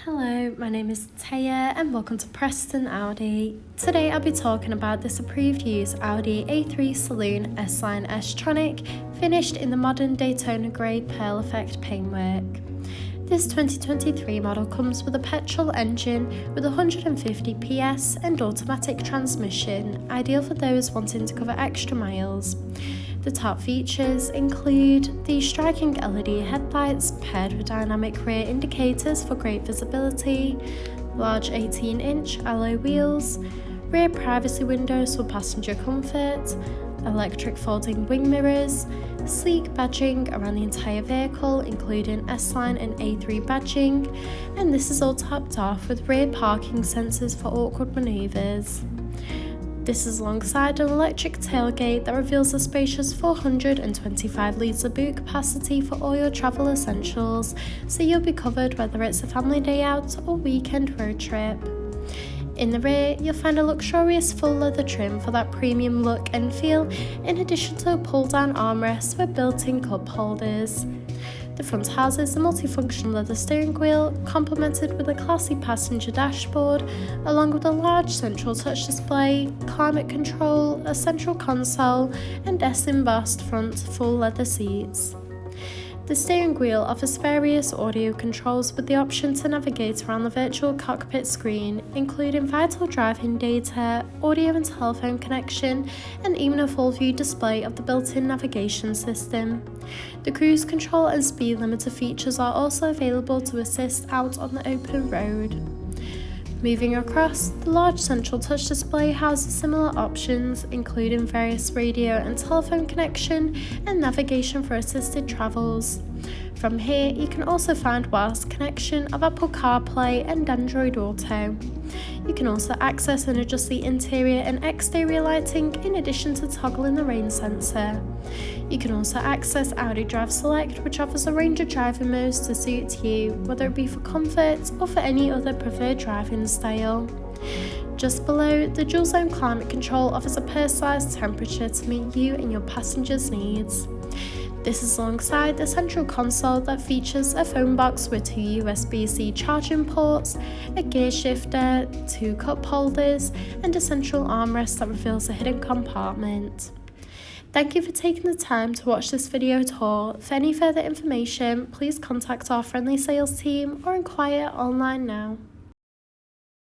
Hello, my name is Taya and welcome to Preston Audi. Today I'll be talking about this approved use Audi A3 Saloon S-Line S-Tronic finished in the modern Daytona Grey pearl effect paintwork. This 2023 model comes with a petrol engine with 150 PS and automatic transmission, ideal for those wanting to cover extra miles. The top features include the striking LED headlights paired with dynamic rear indicators for great visibility, large 18-inch alloy wheels, rear privacy windows for passenger comfort, electric folding wing mirrors, sleek badging around the entire vehicle including S-Line and A3 badging, and this is all topped off with rear parking sensors for awkward manoeuvres. This is alongside an electric tailgate that reveals a spacious 425 litre boot capacity for all your travel essentials, so you'll be covered whether it's a family day out or weekend road trip. In the rear, you'll find a luxurious full leather trim for that premium look and feel, in addition to a pull-down armrest with built-in cup holders. The front houses a multifunction leather steering wheel, complemented with a classy passenger dashboard, along with a large central touch display, climate control, a central console, and S-embossed front full leather seats. The steering wheel offers various audio controls with the option to navigate around the virtual cockpit screen, including vital driving data, audio and telephone connection, and even a full view display of the built-in navigation system. The cruise control and speed limiter features are also available to assist out on the open road. Moving across, the large central touch display houses similar options, including various radio and telephone connection and navigation for assisted travels. From here, you can also find wireless connection of Apple CarPlay and Android Auto. You can also access and adjust the interior and exterior lighting in addition to toggling the rain sensor. You can also access Audi Drive Select, which offers a range of driving modes to suit you, whether it be for comfort or for any other preferred driving style. Just below, the dual zone climate control offers a personalised temperature to meet you and your passengers' needs. This is alongside the central console that features a phone box with 2 USB-C charging ports, a gear shifter, 2 cup holders, and a central armrest that reveals a hidden compartment. Thank you for taking the time to watch this video tour. For any further information, please contact our friendly sales team or inquire online now.